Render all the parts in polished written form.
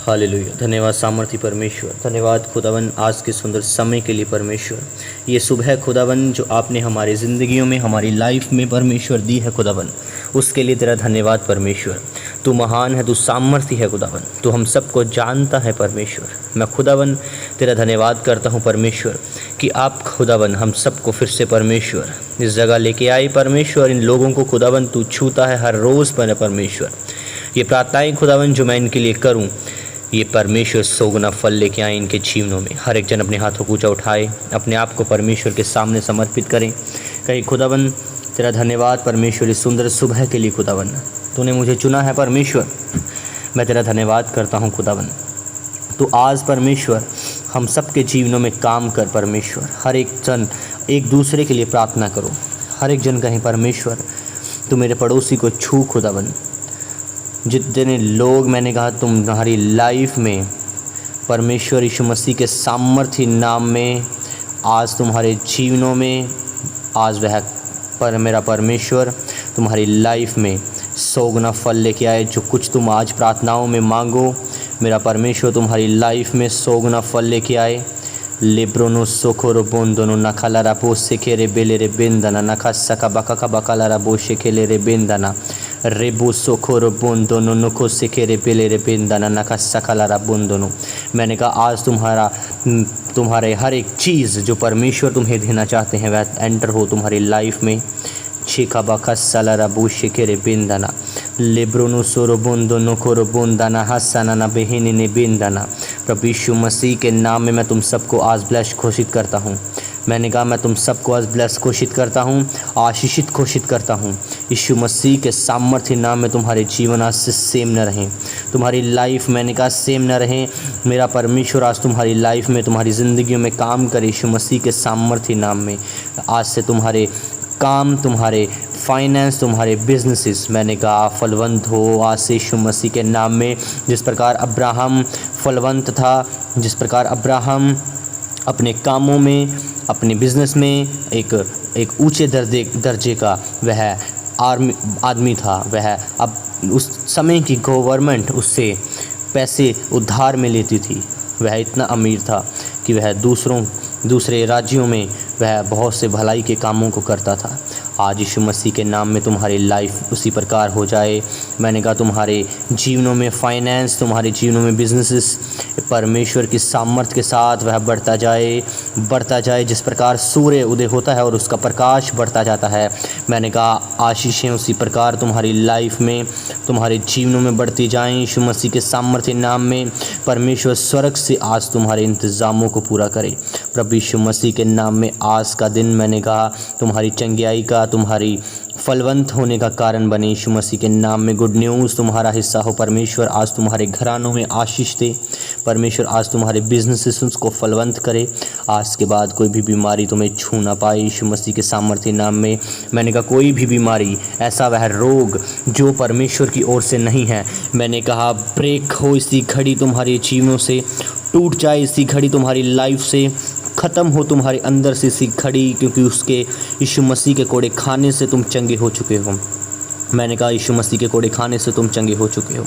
Hallelujah. धन्यवाद सामर्थी परमेश्वर, धन्यवाद खुदावन आज के सुंदर समय के लिए परमेश्वर। ये सुबह खुदावन जो आपने हमारी ज़िंदगियों में, हमारी लाइफ में परमेश्वर दी है खुदावन, उसके लिए तेरा धन्यवाद परमेश्वर। तू महान है, तू सामर्थी है खुदावन, तू हम सबको जानता है परमेश्वर। मैं खुदावन तेरा धन्यवाद करता हूँ परमेश्वर कि आप खुदावन हम सबको फिर से परमेश्वर इस जगह लेके आए परमेश्वर। इन लोगों को खुदावन तू छूता है हर रोज़ पर परमेश्वर। ये प्रार्थनाएं खुदावन जो मैं इनके लिए करूं, ये परमेश्वर सोगुना फल लेके आए इनके जीवनों में। हर एक जन अपने हाथों को ऊंचा उठाए, अपने आप को परमेश्वर के सामने समर्पित करें। कहीं खुदावन तेरा धन्यवाद परमेश्वर इस सुंदर सुबह के लिए खुदावन, तूने मुझे चुना है परमेश्वर। मैं तेरा धन्यवाद करता हूँ खुदावन। तो आज परमेश्वर हम सबके जीवनों में काम कर परमेश्वर। हर एक जन एक दूसरे के लिए प्रार्थना करो। हर एक जन कहें परमेश्वर तू मेरे पड़ोसी को छू खुदावन। जितने लोग मैंने कहा तुम्हारी लाइफ में परमेश्वर यीशु मसीह के सामर्थ्य नाम में आज तुम्हारे जीवनों में आज वह मेरा परमेश्वर तुम्हारी लाइफ में सोगुना फल लेके आए। जो कुछ तुम आज प्रार्थनाओं में मांगो, मेरा परमेश्वर तुम्हारी लाइफ में सोगुना फल लेके आए। लेब्रोनो सोखोरो बोंदोनो नखाला रापो सेखे रे बेले रे बेंदना नखा सका बका बकाला राबो शेखेले रे बेंदना रेबो सोखोरो बोंदोनो नको सेखे रे बेले रे बेंदना नखा सकाला रा बोंदोनो। मैंने कहा आज तुम्हारे हर एक चीज़ जो परमेश्वर तुम्हें देना चाहते हैं वह एंटर हो तुम्हारी लाइफ में। छेका बका सलारा बो शेखे रे बेंदना लेब्रोनो सोरो बोंदो नोकोरो बोंदाना हसाना ना बेहिनी ने बेंदना। प्रभु यीशु मसीह के नाम में मैं तुम सबको आज ब्लेस घोषित करता हूँ। मैंने कहा मैं तुम सबको आज ब्लेस घोषित करता हूँ, आशीषित घोषित करता हूँ। यीशु मसीह के सामर्थ्य नाम में तुम्हारे जीवन आज से सेम न रहें, तुम्हारी लाइफ मैंने कहा सेम न रहें। मेरा परमेश्वर आज तुम्हारी लाइफ में, तुम्हारी ज़िंदगियों में काम करे यीशु मसीह के सामर्थ्य नाम में। आज से तुम्हारे काम, तुम्हारे फाइनेंस, तुम्हारे बिजनेसेस मैंने कहा फलवंत हो आज से यीशु मसीह के नाम में। जिस प्रकार अब्राहम फलवंत था, जिस प्रकार अब्राहम अपने कामों में, अपने बिजनेस में एक ऊंचे दर्जे का वह आदमी था। वह अब उस समय की गवर्नमेंट उससे पैसे उधार में लेती थी। वह इतना अमीर था कि वह दूसरे राज्यों में वह बहुत से भलाई के कामों को करता था। आज यीशु मसीह के नाम में तुम्हारी लाइफ उसी प्रकार हो जाए। मैंने कहा तुम्हारे जीवनों में फाइनेंस, तुम्हारे जीवनों में बिजनेसेस परमेश्वर की सामर्थ्य के साथ वह बढ़ता जाए। जिस प्रकार सूर्य उदय होता है और उसका प्रकाश बढ़ता जाता है, मैंने कहा आशीषें उसी प्रकार तुम्हारी लाइफ में, तुम्हारे जीवनों में बढ़ती जाएं। यीशु मसीह के सामर्थ्य नाम में परमेश्वर स्वर्ग से आज तुम्हारे इंतज़ामों को पूरा करे। प्रभु यीशु मसीह के नाम में आज का दिन मैंने कहा तुम्हारी चंगियाई का, तुम्हारी फलवंत होने का कारण बने। यीशु मसीह के नाम में गुड न्यूज़ तुम्हारा हिस्सा हो। परमेश्वर आज तुम्हारे घरानों में आशीष दे। परमेश्वर आज तुम्हारे बिजनेसेस को फलवंत करे। आज के बाद कोई भी बीमारी तुम्हें छू ना पाए यीशु मसीह के सामर्थ्य नाम में। मैंने कहा कोई भी बीमारी, ऐसा वह रोग जो परमेश्वर की ओर से नहीं है, मैंने कहा ब्रेक हो इसी घड़ी तुम्हारे जीवनों से, टूट जाए इसी घड़ी तुम्हारी लाइफ से, ख़त्म हो तुम्हारे अंदर से सी खड़ी, क्योंकि उसके यीशु मसीह के कोड़े खाने से तुम चंगे हो चुके हो। मैंने कहा यीशु मसीह के कोड़े खाने से तुम चंगे हो चुके हो।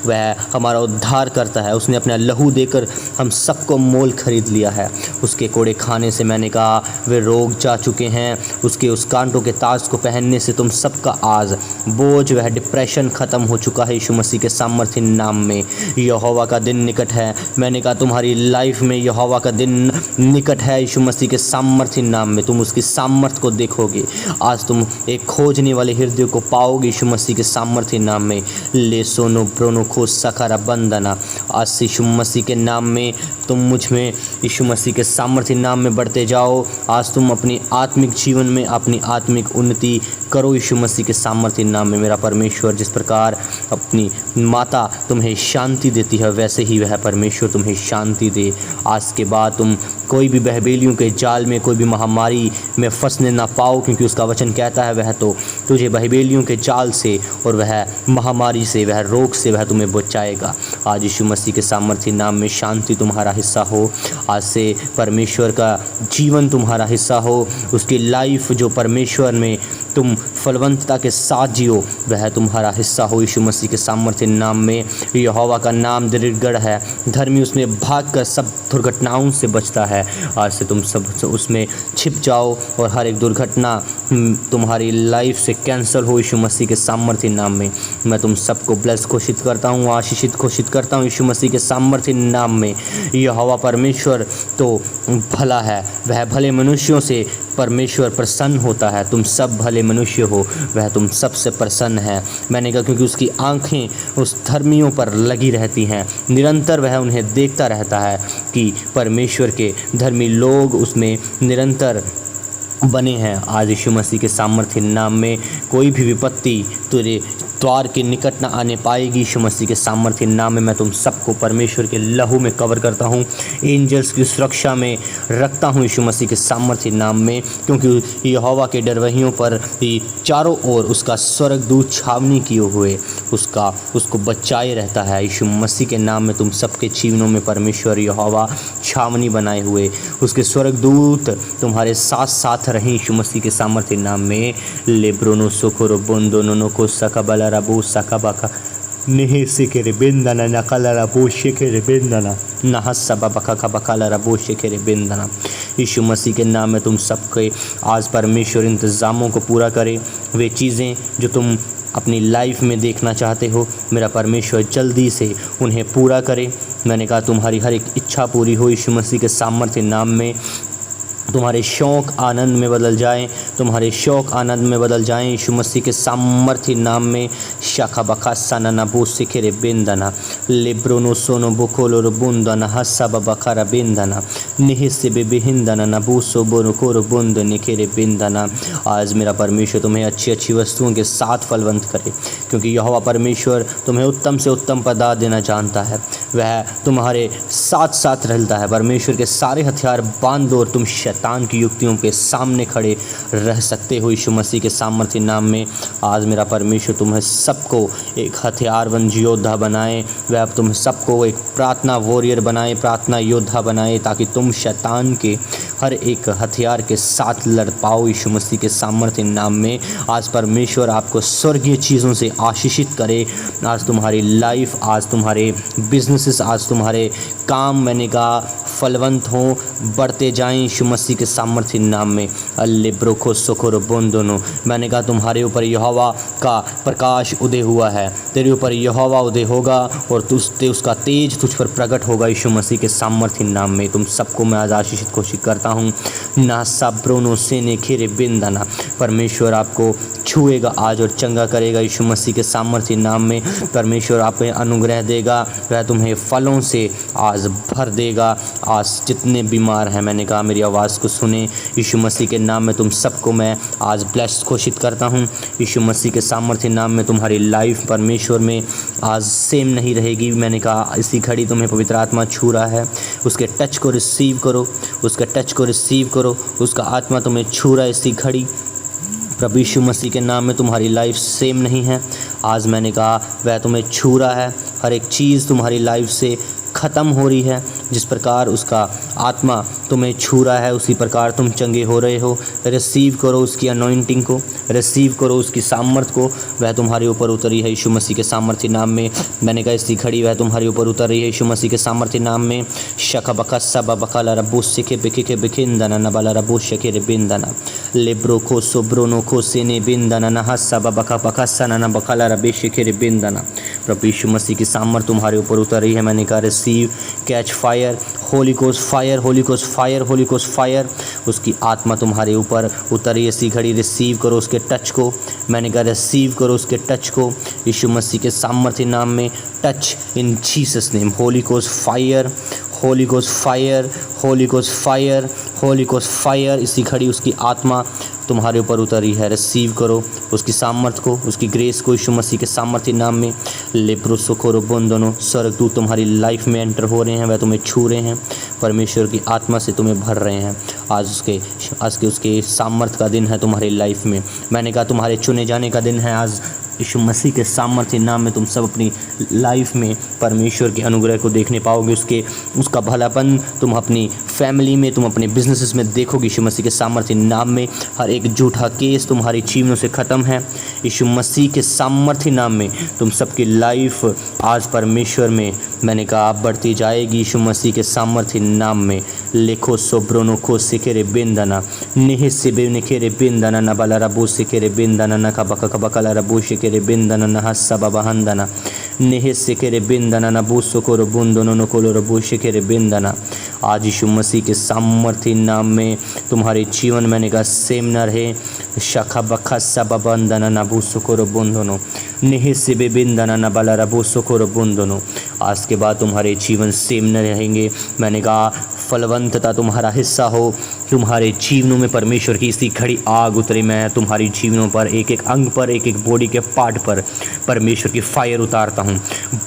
वह हमारा उद्धार करता है। उसने अपना लहू देकर हम सबको मोल खरीद लिया है। उसके कोड़े खाने से मैंने कहा वे रोग जा चुके हैं। उसके उस कांटों के ताज को पहनने से तुम सबका आज बोझ, वह डिप्रेशन ख़त्म हो चुका है यीशु मसीह के सामर्थ्य नाम में। यहोवा का दिन निकट है। मैंने कहा तुम्हारी लाइफ में यहोवा का दिन निकट है यीशु मसीह के सामर्थ्य नाम में। तुम उसकी सामर्थ्य को देखोगे। आज तुम एक खोजने वाले हृदय को पाओगे यीशु मसीह के सामर्थ्य नाम में। ले सोनो ब्रोनो खो सकारा बंदना। आज से यीशु मसीह के नाम में तुम मुझ में यीशु मसीह के सामर्थ्य नाम में बढ़ते जाओ। आज तुम अपनी आत्मिक जीवन में अपनी आत्मिक उन्नति करो यीशु मसीह के सामर्थ्य नाम में। मेरा परमेश्वर जिस प्रकार अपनी माता तुम्हें शांति देती है, वैसे ही वह परमेश्वर तुम्हें शांति दे। आज के बाद तुम कोई भी बहबेलियों के जाल में, कोई भी महामारी में फंसने ना पाओ, क्योंकि उसका वचन कहता है वह तो तुझे बहबेलियों के जाल से और वह महामारी से, वह रोग से वह तुम्हें बचाएगा। आज यीशु मसीह के सामर्थ्य नाम में शांति तुम्हारा हिस्सा हो। आज से परमेश्वर का जीवन तुम्हारा हिस्सा हो। उसकी लाइफ जो परमेश्वर में तुम फलवंतता के साथ जियो, वह तुम्हारा हिस्सा हो यीशु मसीह के सामर्थ्य नाम में। यहोवा का नाम दृढ़ है, धर्मी उसमें भागकर सब दुर्घटनाओं से बचता है। आज से तुम सब उसमें छिप जाओ और हर एक दुर्घटना तुम्हारी लाइफ से कैंसिल हो यीशु मसीह के सामर्थ्य नाम में। मैं तुम सबको ब्लेस घोषित करता हूँ, आशीषित घोषित करता हूँ यीशु मसीह के सामर्थ्य नाम में। यहोवा परमेश्वर तो भला है, वह भले मनुष्यों से परमेश्वर प्रसन्न होता है। तुम सब भले मनुष्य हो, वह तुम सबसे प्रसन्न है। मैंने कहा क्योंकि उसकी आंखें उस धर्मियों पर लगी रहती हैं, निरंतर वह उन्हें देखता रहता है कि परमेश्वर के धर्मी लोग उसमें निरंतर बने हैं। आज यीशु मसीह के सामर्थ्य नाम में कोई भी विपत्ति तेरे द्वार के निकट न आने पाएगी। यीशु मसीह के सामर्थ्य नाम में मैं तुम सबको परमेश्वर के लहू में कवर करता हूँ, एंजल्स की सुरक्षा में रखता हूँ यीशु मसीह के सामर्थ्य नाम में। क्योंकि यहोवा के डरवहियों पर ही चारों ओर उसका स्वर्गदूत छावनी किए हुए उसको बचाए रहता है। यीशु मसीह के नाम में तुम सबके जीवनों में परमेश्वर यहोवा छावनी बनाए हुए उसके स्वर्गदूत तुम्हारे साथ साथ रहें यीशु मसीह के सामर्थ्य नाम में। लेब्रोनो सोकोरो बोंदो नोनो को सकबला रबो सकबका नेहे सिकेरे बेंदना नकला रबो शिकेरे बेंदना नहस्सा बका कबकला रबो शिकेरे बेंदना। यीशु मसीह के नाम में तुम सबके आज परमेश्वर इंतज़ामों को पूरा करे। वे चीज़ें जो तुम अपनी लाइफ में देखना चाहते हो, मेरा परमेश्वर जल्दी से उन्हें पूरा करे। मैंने कहा तुम्हारी हर एक इच्छा पूरी हो यीशु मसीह के सामर्थ्य नाम में। तुम्हारे शौक़ आनंद में बदल जाएं, तुम्हारे शौक़ आनंद में बदल जाएं यीशु मसीह के सामर्थ्य नाम में। शाखा बखा सना नबू सिखेरे बेंदना लेब्रोनो सोनो बुकोलो बुंदना हस्सा बखरा बेंदना निहिस्से बेहिंदना नबू सो बोनो कोरो बुंद निखेरे बेंदना। आज मेरा परमेश्वर तुम्हें अच्छी अच्छी वस्तुओं के साथ फलवंत करे, क्योंकि यहोवा परमेश्वर तुम्हें उत्तम से उत्तम पदार्थ देना जानता है। वह तुम्हारे साथ साथ रहता है। परमेश्वर के सारे हथियार बांध दो और तुम शैतान की युक्तियों के सामने खड़े रह सकते हो यीशु मसीह के सामर्थ्य नाम में। आज मेरा परमेश्वर तुम्हें सबको एक हथियारबंद योद्धा बनाए, वह तुम सबको एक प्रार्थना वॉरियर बनाए, प्रार्थना योद्धा बनाए, ताकि तुम शैतान के हर एक हथियार के साथ लड़ पाओ यीशु मसीह के सामर्थ्य नाम में। आज परमेश्वर आपको स्वर्गीय चीज़ों से आशीषित करे। आज तुम्हारी लाइफ, आज तुम्हारे बिजनेसेस, आज तुम्हारे काम मैंने कहा फलवंत हों, बढ़ते जाएं यीशु मसीह के सामर्थ्य नाम में। अल्ले ब्रोखो सोखोरो बोंदोनो, मैंने कहा तुम्हारे ऊपर यहोवा का प्रकाश उदय हुआ है, तेरे ऊपर यहोवा उदय होगा और उसका तेज तुझ पर प्रकट होगा यीशु मसीह के सामर्थ्य नाम में। तुम सबको मैं आज आशीषित घोषित करता हूँ। नासा ब्रोनो सेने खेरे बिंदना, परमेश्वर आपको छुएगा आज और चंगा करेगा यीशु मसीह के सामर्थ्य नाम में। परमेश्वर आप में अनुग्रह देगा, वह तुम्हें फलों से आज भर देगा। आज जितने बीमार हैं, मैंने कहा मेरी आवाज़ को सुने यीशु मसीह के नाम में। तुम सबको मैं आज ब्लेस्ड घोषित करता हूँ यीशु मसीह के सामर्थ्य नाम में। तुम्हारी लाइफ परमेश्वर में आज सेम नहीं रहेगी। मैंने कहा इसी घड़ी तुम्हें पवित्र आत्मा छू रहा है, उसके टच को रिसीव करो, उसके टच को रिसीव करो। उसका आत्मा तुम्हें छू रहा है इसी घड़ी। प्रभु यीशु मसीह के नाम में तुम्हारी लाइफ सेम नहीं है। आज मैंने कहा वह तुम्हें छू रहा है, हर एक चीज़ तुम्हारी लाइफ से ख़त्म हो रही है। जिस प्रकार उसका आत्मा तुम्हें छू रहा है, उसी प्रकार तुम चंगे हो रहे हो। रिसीव करो उसकी अनॉइंटिंग को, रिसीव करो उसकी सामर्थ को। वह तुम्हारे ऊपर उतरी है यीशु मसीह के सामर्थ्य नाम में। मैंने कहा इसी घड़ी वह तुम्हारे ऊपर उतर रही है यीशु मसीह के सामर्थ्य नाम में। शक बका सब बकाला रबो सिखे बिखे के बिखिंदना नबाला रबो शके रे बिंदना लेब्रो को सोब्रोनो को सेने बिंदना न हस्सा बका बका सना न बकाला रबे शिखे रे बिंदना। प्रभु यीशु मसीह की सामर्थ तुम्हारे ऊपर उतर रही है। मैंने कहा receive, catch fire, holy ghost fire, holy ghost fire, holy ghost fire. उसकी आत्मा तुम्हारे ऊपर उतरी इसी घड़ी। रिसीव करो उसके टच को। मैंने कहा रिसीव करो उसके टच को यीशु मसीह के सामर्थ्य नाम में। Touch in Jesus name. Holy ghost fire, holy ghost fire, holy ghost fire, holy ghost fire. इसी घड़ी उसकी आत्मा तुम्हारे ऊपर उतरी है। रिसीव करो उसकी सामर्थ को, उसकी ग्रेस को यीशु मसीह के सामर्थ्य नाम में। लेब्रो सोकोरो बोंदनो, स्वर्गदूत तुम्हारी लाइफ में एंटर हो रहे हैं, वह तुम्हें छू रहे हैं, परमेश्वर की आत्मा से तुम्हें भर रहे हैं। आज उसके सामर्थ का दिन है तुम्हारी लाइफ में। मैंने कहा तुम्हारे चुने जाने का दिन है आज। यीशु मसीह के सामर्थ्य नाम में तुम सब अपनी लाइफ में परमेश्वर के अनुग्रह को देखने पाओगे, उसका भलापन तुम अपनी फैमिली में, तुम अपने बिजनेसेस में देखोगे। यीशु मसीह के सामर्थ्य नाम में हर एक झूठा केस तुम्हारी जीवनों से ख़त्म है। यीशु मसीह के सामर्थ्य नाम में तुम सबकी लाइफ आज परमेश्वर में मैंने कहा आप बढ़ती जाएगी। यीशु मसीह के सामर्थ्य नाम में लेखो सोब्रोनो को सिकेरे बिंदना नेहे से बेनेकेरे बिंदना न बाला रबू सिकेरे बिंदना न कबका कबकला रबू सिकेरे बिंदना न हस्सा बबहंदना नेहे सिकेरे बिंदना न बू सुकोर बुंदनो न कोलो रबू सिकेरे बिंदना। आज यीशु मसीह के सामर्थ्य नाम में तुम्हारे जीवन मैंने कहा सेम न रहे। शखा बखा सबबंदना न बू सुकोर बुंदनो नेहे से बेबिंदना न बाला रबू सुकोर बुंदनो। आज के बाद तुम्हारे जीवन सेम न रहेंगे। मैंने कहा फलवंतता तुम्हारा हिस्सा हो। तुम्हारे जीवनों में परमेश्वर की इसी खड़ी आग उतरे। मैं तुम्हारी जीवनों पर एक एक अंग पर, एक एक बॉडी के पार्ट पर परमेश्वर की फायर उतारता हूँ,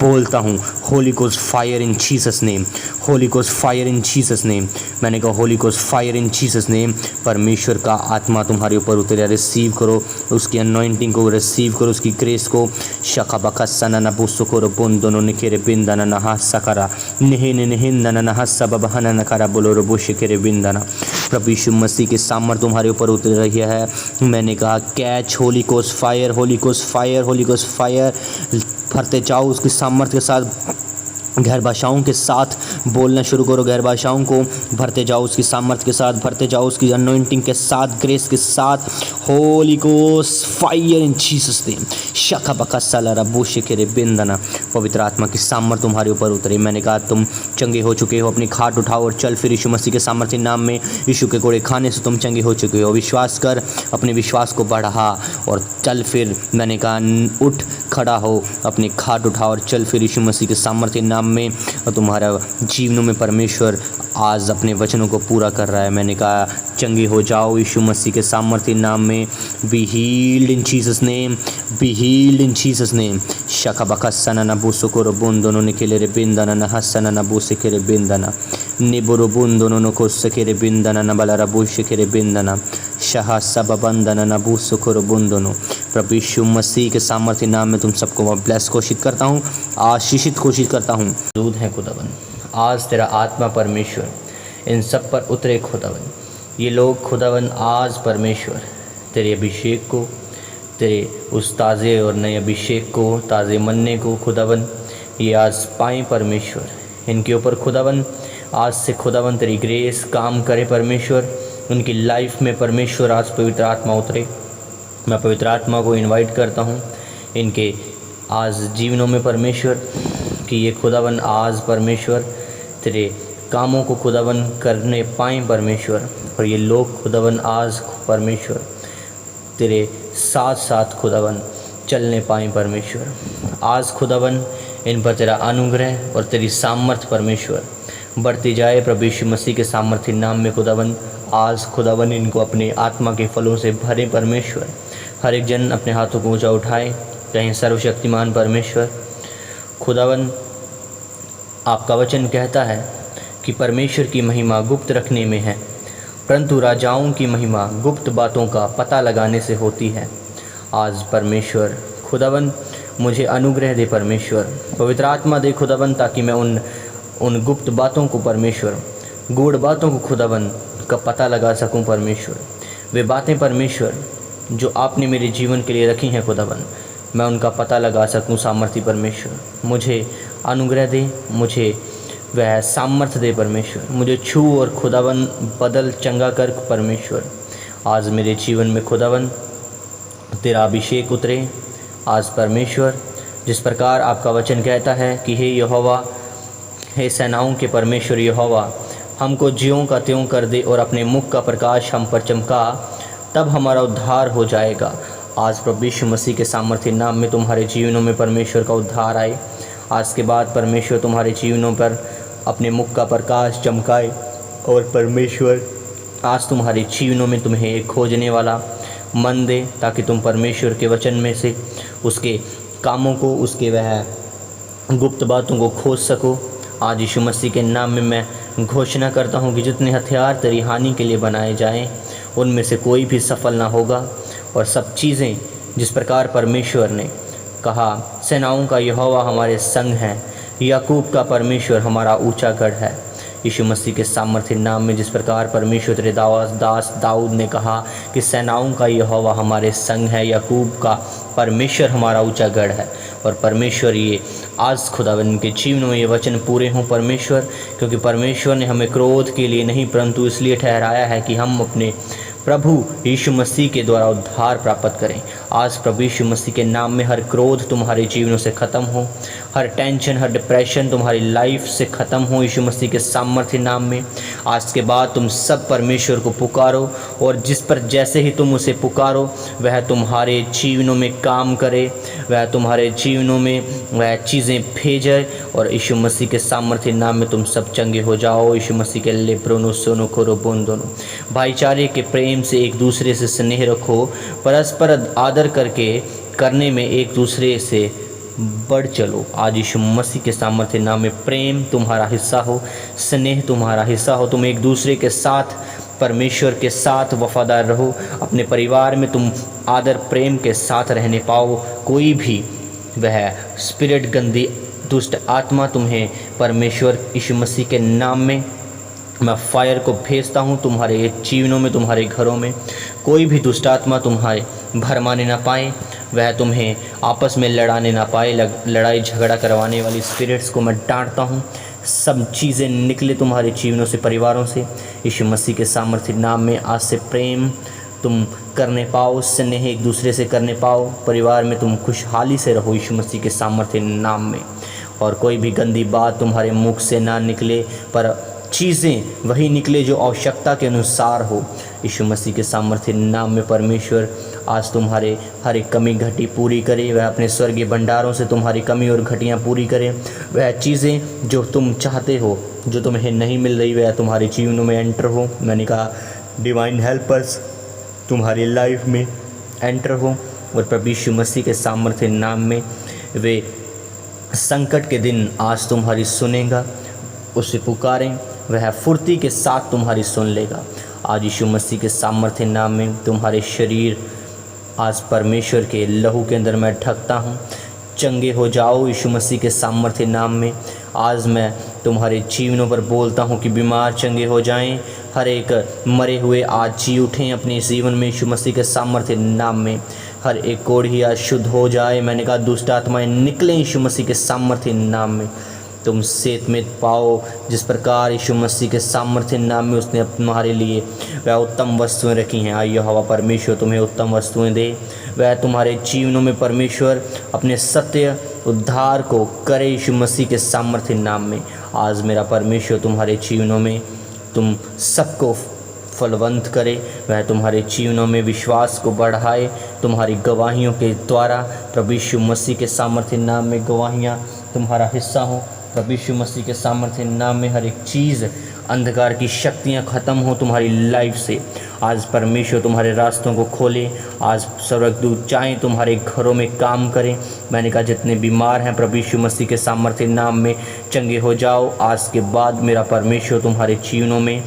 बोलता हूँ Holi ghost fire in Jesus name, Holi ghost fire in Jesus name. मैंने कहा Holi ghost fire in Jesus name. परमेश्वर का आत्मा तुम्हारे ऊपर उतरे, रिसीव करो उसकी अनॉइंटिंग को, रिसीव करो उसकी ग्रेस को। शका बका सना न बुसुकोर बुन दोनों निकेरे बिंदना नहा सकरा निहे निहिंदन नहा सबहन नकरा बोलो रबो शिकेरे बिंदना। प्रभु यीशु मसीह के सामर्थ्य तुम्हारे ऊपर उतर रही है। मैंने कहा catch Holi ghost fire, Holi ghost fire, Holi ghost fire. भरते जाओ उसकी सामर्थ्य के साथ, गैर भाषाओं के साथ बोलना शुरू करो। गैर भाषाओं को भरते जाओ उसकी सामर्थ्य के साथ, भरते जाओ उसकी अनॉइंटिंग के साथ, ग्रेस के साथ। Holy ghost fire in Jesus name. शका बका सला रबू शिकेरे बिंदना। पवित्र आत्मा की सामर्थ्य तुम्हारे ऊपर उतरे। मैंने कहा तुम चंगे हो चुके हो। अपनी खाट उठाओ और चल फिर। यीशु मसीह के सामर्थ्य नाम में यीशु के कोड़े खाने से तुम चंगे हो चुके हो। विश्वास कर, अपने विश्वास को बढ़ा और चल फिर। मैंने कहा उठ खड़ा हो, अपनी खाट उठाओ और चल फिर। यीशु मसीह के सामर्थ्य नाम में और तुम्हारा जीवनों में परमेश्वर आज अपने वचनों को पूरा कर रहा है। मैंने कहा चंगे हो जाओ यीशु मसीह के सामर्थ्य नाम में। Be healed in Jesus name, be healed in Jesus name. शका बका सना न बुसुकोर बुन दोनों निकेले रे बिंदना न हसना न बुसकेरे बिंदना निबुरु बुन दोनों न कोसकेरे बिंदना न बला रबू शिकेरे बिंदना शाह सब बंदना न बुसुकोर बुन दोनों। प्रभु यीशु मसीह के सामर्थ्य नाम में तुम सबको मैं ब्लेस घोषित करता हूँ, आशीषित घोषित करता हूँ। दूध है खुदावन, आज तेरा आत्मा परमेश्वर इन सब पर उतरे खुदावन। ये लोग खुदावन आज परमेश्वर तेरे अभिषेक को, तेरे उस ताज़े और नए अभिषेक को, ताज़े मन्ने को खुदावन ये आज पाएँ परमेश्वर। इनके ऊपर खुदावन आज से खुदावन तेरी ग्रेस काम करे परमेश्वर। उनकी लाइफ में परमेश्वर आज पवित्र आत्मा उतरे। मैं पवित्र आत्मा को इनवाइट करता हूँ इनके आज जीवनों में परमेश्वर कि ये खुदावन आज परमेश्वर तेरे कामों को खुदावन करने पाएँ परमेश्वर। और ये लोग खुदावन आज परमेश्वर तेरे साथ साथ खुदावन चलने पाएँ परमेश्वर। आज खुदावन इन पर तेरा अनुग्रह और तेरी सामर्थ परमेश्वर बढ़ती जाए प्रभु यीशु मसीह के सामर्थ्य नाम में खुदावन। आज खुदावन इनको अपने आत्मा के फलों से भरे परमेश्वर। हर एक जन अपने हाथों को ऊंचा उठाए, कहें सर्वशक्तिमान परमेश्वर खुदावन आपका वचन कहता है कि परमेश्वर की महिमा गुप्त रखने में है, परंतु राजाओं की महिमा गुप्त बातों का पता लगाने से होती है। आज परमेश्वर खुदावन मुझे अनुग्रह दे परमेश्वर, पवित्र आत्मा दे खुदावन, ताकि मैं उन गुप्त बातों को परमेश्वर, गूढ़ बातों को खुदावन का पता लगा सकूं परमेश्वर। वे बातें परमेश्वर जो आपने मेरे जीवन के लिए रखी हैं खुदावन, मैं उनका पता लगा सकूं सामर्थ्य परमेश्वर। मुझे अनुग्रह दे, मुझे वह सामर्थ्य दे परमेश्वर। मुझे छू और खुदावन बदल चंगा कर परमेश्वर। आज मेरे जीवन में खुदावन तेरा अभिषेक उतरे। आज परमेश्वर जिस प्रकार आपका वचन कहता है कि हे यहोवा, हे सेनाओं के परमेश्वर यहोवा, हमको ज्यों का त्यों कर दे और अपने मुख का प्रकाश हम पर चमका, तब हमारा उद्धार हो जाएगा। आज प्रभु यीशु मसीह के सामर्थ्य नाम में तुम्हारे जीवनों में परमेश्वर का उद्धार आए। आज के बाद परमेश्वर तुम्हारे जीवनों पर अपने मुख का प्रकाश चमकाए और परमेश्वर आज तुम्हारे जीवनों में तुम्हें एक खोजने वाला मन दे, ताकि तुम परमेश्वर के वचन में से उसके कामों को, उसके वह गुप्त बातों को खोज सको। आज यीशु मसीह के नाम में मैं घोषणा करता हूँ कि जितने हथियार तेरी हानि के लिए बनाए जाएं, उनमें से कोई भी सफल ना होगा और सब चीज़ें जिस प्रकार परमेश्वर ने कहा सेनाओं का यहोवा हमारे संग है, याकूब का परमेश्वर हमारा ऊंचा गढ़ है। यीशु मसीह के सामर्थ्य नाम में जिस प्रकार परमेश्वर तेरे दास दाऊद ने कहा कि सेनाओं का यहोवा हमारे संग है, याकूब का परमेश्वर हमारा ऊंचा गढ़ है। और परमेश्वर ये आज खुदावंद के जीवन में ये वचन पूरे हों परमेश्वर, क्योंकि परमेश्वर ने हमें क्रोध के लिए नहीं परंतु इसलिए ठहराया है कि हम अपने प्रभु यीशु मसीह के द्वारा उद्धार प्राप्त करें। आज प्रभु यीशु मसीह के नाम में हर क्रोध तुम्हारे जीवनों से ख़त्म हो, हर टेंशन हर डिप्रेशन तुम्हारी लाइफ से ख़त्म हो यीशु मसीह के सामर्थ्य नाम में। आज के बाद तुम सब परमेश्वर को पुकारो और जिस पर जैसे ही तुम उसे पुकारो वह तुम्हारे जीवनों में काम करे, वह तुम्हारे जीवनों में वह चीज़ें भेजे और यीशु मसीह के सामर्थ्य नाम में तुम सब चंगे हो जाओ। यीशु मसीह के लेब्रोनो सोनो खोरो बोंदोनो भाईचारे के प्रेम से एक दूसरे से स्नेह रखो, परस्पर आदर करने में एक दूसरे से बढ़ चलो। आज यीशु मसीह के सामर्थ्य नाम में प्रेम तुम्हारा हिस्सा हो, स्नेह तुम्हारा हिस्सा हो, तुम एक दूसरे के साथ परमेश्वर के साथ वफादार रहो, अपने परिवार में तुम आदर प्रेम के साथ रहने पाओ। कोई भी वह स्पिरिट गंदी दुष्ट आत्मा तुम्हें परमेश्वर यीशु मसीह के नाम में मैं फायर को भेजता हूँ तुम्हारे जीवनों में, तुम्हारे घरों में कोई भी दुष्ट आत्मा तुम्हारे भरमाने ना पाए, वह तुम्हें आपस में लड़ाने ना पाए। लड़ाई झगड़ा करवाने वाली स्पिरिट्स को मैं डांटता हूँ, सब चीज़ें निकले तुम्हारे जीवनों से, परिवारों से। यीशु मसीह के सामर्थ्य नाम में आज से प्रेम तुम करने पाओ, स्नेह एक दूसरे से करने पाओ, परिवार में तुम खुशहाली से रहो यीशु मसीह के सामर्थ्य नाम में। और कोई भी गंदी बात तुम्हारे मुख से ना निकले, पर चीज़ें वही निकले जो आवश्यकता के अनुसार हो। यीशु मसीह के सामर्थ्य नाम में परमेश्वर आज तुम्हारे हर एक कमी घटी पूरी करे, वह अपने स्वर्गीय भंडारों से तुम्हारी कमी और घटियाँ पूरी करे। वह चीज़ें जो तुम चाहते हो, जो तुम्हें नहीं मिल रही, वह तुम्हारे जीवनों में एंटर हो। मैंने कहा डिवाइन हेल्पर्स तुम्हारी लाइफ में एंटर हो और प्रभु यीशु मसीह के सामर्थ्य नाम में वे संकट के दिन आज तुम्हारी सुनेगा, उसे पुकारें, वह फुर्ती के साथ तुम्हारी सुन लेगा। आज यीशु मसीह के सामर्थ्य नाम में तुम्हारे शरीर आज परमेश्वर के लहू के अंदर मैं ढकता हूँ, चंगे हो जाओ यीशु मसीह के सामर्थ्य नाम में। आज मैं तुम्हारे जीवनों पर बोलता हूँ कि बीमार चंगे हो जाएं, हर एक मरे हुए आज जी उठें अपने जीवन में यीशु मसीह के सामर्थ्य नाम में। हर एक कोढ़ी आज शुद्ध हो जाए, मैंने कहा दुष्ट आत्माएं निकलें यीशु मसीह के सामर्थ्य नाम में। तुम सेहत में पाओ जिस प्रकार यीशु मसीह के सामर्थ्य नाम में उसने तुम्हारे लिए वह उत्तम वस्तुएं रखी हैं। आइए हवा परमेश्वर तुम्हें उत्तम वस्तुएं दे, वह तुम्हारे जीवनों में परमेश्वर अपने सत्य उद्धार को करे यीशु मसीह के सामर्थ्य नाम में। आज मेरा परमेश्वर तुम्हारे जीवनों में तुम सबको फलवंत करे, वह तुम्हारे जीवनों में विश्वास को बढ़ाए, तुम्हारी गवाहियों के द्वारा प्रभु यीशु मसीह के सामर्थ्य नाम में गवाहियाँ तुम्हारा हिस्सा हो। प्रभु यीशु मसीह के सामर्थ्य नाम में हर एक चीज़ अंधकार की शक्तियाँ ख़त्म हो तुम्हारी लाइफ से। आज परमेश्वर तुम्हारे रास्तों को खोले, आज स्वर्गदूत चाहें तुम्हारे घरों में काम करें। मैंने कहा जितने बीमार हैं प्रभु यीशु मसीह के सामर्थ्य नाम में चंगे हो जाओ। आज के बाद मेरा परमेश्वर तुम्हारे जीवनों में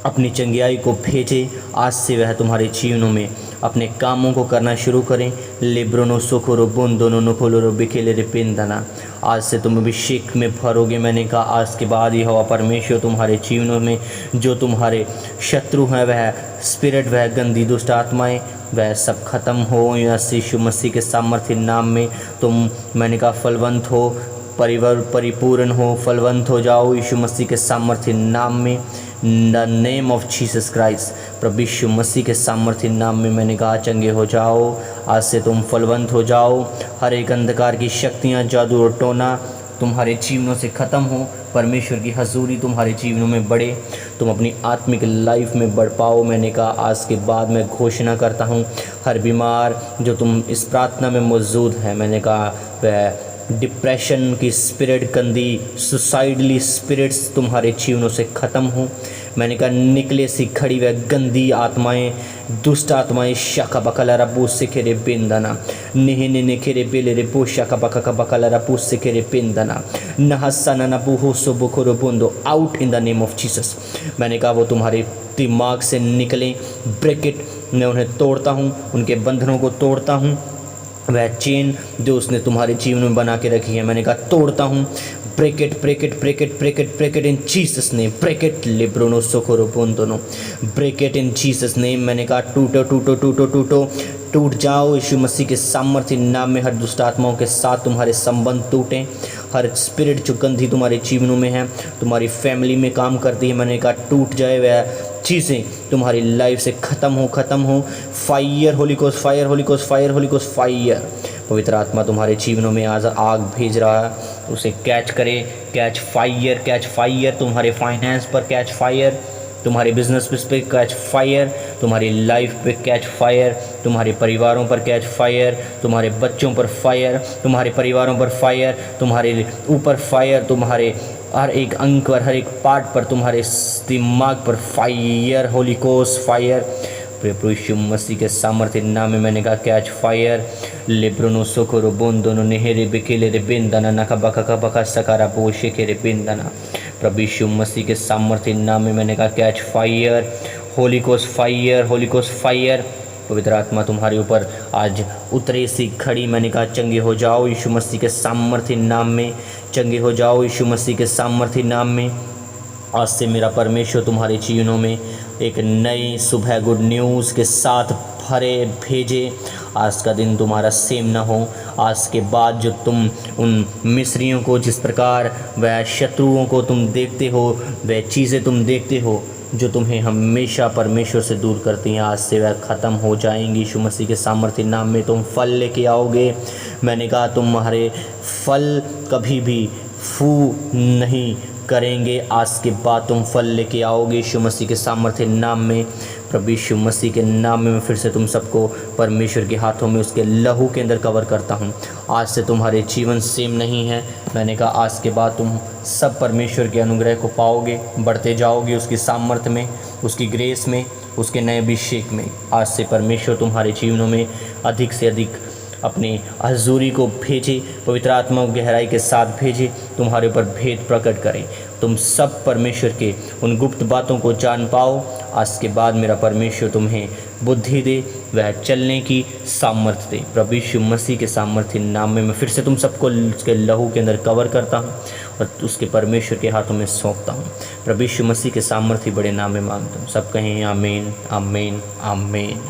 अपनी चंगियाई को भेजे। आज से वह तुम्हारे जीवनों में अपने कामों को करना शुरू करें। लेब्रोनो सोखोरो बोंदोनो नोखोलोरो बिखेले रे पेंदना। आज से तुम अभिषेक में भरोगे। मैंने कहा आज के बाद यहोवा परमेश्वर तुम्हारे जीवनों में जो तुम्हारे शत्रु हैं, वह स्पिरिट, वह गंदी दुष्ट आत्माएं, वह सब खत्म हो यीशु मसीह के सामर्थ्य नाम में। तुम मैंने कहा फलवंत हो, परिपूर्ण हो, फलवंत हो जाओ यीशु मसीह के सामर्थ्य नाम में। In the name of Jesus Christ, प्रभु यीशु मसीह के सामर्थ्य नाम में मैंने कहा चंगे हो जाओ। आज से तुम फलवंत हो जाओ। हर एक अंधकार की शक्तियाँ, जादू और टोना तुम्हारे जीवनों से ख़त्म हो। परमेश्वर की हजूरी तुम्हारे जीवनों में बढ़े, तुम अपनी आत्मिक लाइफ में बढ़ पाओ। मैंने कहा आज के बाद मैं घोषणा करता हूँ, हर बीमार जो तुम इस प्रार्थना में मौजूद है, मैंने कहा वह डिप्रेशन की स्पिरिट, गंदी सुसाइडली स्पिरिट्स तुम्हारे जीवनों से ख़त्म हो। मैंने कहा निकले सी खड़ी वह गंदी आत्माएं, दुष्ट आत्माएं शाखा बकला रबू से खेरे बेंदना निहने ने खेरे बेले रे बो शाखा बका बकला रबू से खेरे बेंदना नहसना नबू हो सो बुखरो बोंदो out in the name of Jesus. मैंने कहा वो तुम्हारे दिमाग से निकलें, ब्रेक इट मैं उन्हें तोड़ता हूँ, उनके बंधनों को तोड़ता हूँ। वह चेन जो उसने तुम्हारे जीवन में बना के रखी है, मैंने कहा तोड़ता हूँ। Break it, break it, break it, break it, break it in Jesus name. Break it लिब्रोनो सोकोरो पोंतोनो, break it in Jesus name. मैंने कहा टूटो टूटो टूटो टूटो, टूट जाओ यीशु मसीह के सामर्थ्य नाम में। हर दुष्ट आत्माओं के साथ तुम्हारे संबंध टूटें। हर स्पिरिट जो गंदी तुम्हारे जीवनों में है, तुम्हारी फैमिली में काम करती है, मैंने कहा टूट जाए वह चीज़ें तुम्हारी लाइफ से ख़त्म हो। Fire holy ghost, fire holy ghost, fire holy ghost, fire. पवित्र आत्मा तुम्हारे जीवनों में आज आग भेज रहा है, उसे कैच करे। Catch fire, catch fire. तुम्हारे फाइनेंस पर कैच फायर, तुम्हारे बिजनेस पे कैच फायर, तुम्हारी लाइफ पे कैच फायर, तुम्हारे परिवारों पर कैच फायर, तुम्हारे बच्चों पर फायर, तुम्हारे परिवारों पर फायर, तुम्हारे ऊपर फायर, तुम्हारे हर एक अंक पर, हर एक पार्ट पर, तुम्हारे दिमाग पर फायर। Holy ghost fire. प्रभु यीशु मसीह के सामर्थ्य नाम में मैंने कहा कैच फायर। लेब्रोनो सोकोरो बोंदोनो नेहेरे बिकेले रे बिंदना नका बका बका सकारा पोशे के रे बिंदना। प्रभु यीशु मसीह के सामर्थ्य नाम में मैंने कहा catch fire. Holy ghost fire, holy ghost fire. पवित्र आत्मा तुम्हारे ऊपर आज उतरे सी खड़ी, मैंने कहा चंगे हो जाओ यीशु मसीह के सामर्थ्य नाम में। चंगे हो जाओ यीशु मसीह के सामर्थ्य नाम में। आज से मेरा परमेश्वर तुम्हारे जीवनों में एक नई सुबह गुड न्यूज़ के साथ भरे भेजे। आज का दिन तुम्हारा सेम ना हो। आज के बाद जो तुम उन मिस्रियों को, जिस प्रकार वह शत्रुओं को तुम देखते हो, वह चीज़ें तुम देखते हो जो तुम्हें हमेशा परमेश्वर से दूर करती हैं, आज से वह ख़त्म हो जाएंगी। यीशु मसीह के सामर्थ्य नाम में तुम फल लेके आओगे। मैंने कहा तुम्हारे फल कभी भी फू नहीं करेंगे। आज के बाद तुम फल लेके आओगे यीशु मसीह के सामर्थ्य नाम में। प्रभु यीशु मसीह के नाम में मैं फिर से तुम सबको परमेश्वर के हाथों में उसके लहू के अंदर कवर करता हूँ। आज से तुम्हारे जीवन सेम नहीं है। मैंने कहा आज के बाद तुम सब परमेश्वर के अनुग्रह को पाओगे, बढ़ते जाओगे उसकी सामर्थ्य में, उसकी ग्रेस में, उसके नए अभिषेक में। आज से परमेश्वर तुम्हारे जीवनों में अधिक से अधिक अपनी हजूरी को भेजे, पवित्र आत्मा को गहराई के साथ भेजे, तुम्हारे ऊपर भेद प्रकट करें, तुम सब परमेश्वर के उन गुप्त बातों को जान पाओ। आज के बाद मेरा परमेश्वर तुम्हें बुद्धि दे, वह चलने की सामर्थ्य दे। प्रभु यीशु मसीह के सामर्थ्य नाम में मैं फिर से तुम सबको उसके लहू के अंदर कवर करता हूँ और उसके परमेश्वर के हाथों में सौंपता हूँ। प्रभु यीशु मसीह के सामर्थ्य बड़े नाम में मांगता हूँ। सब कहें आमीन, आमीन, आमीन।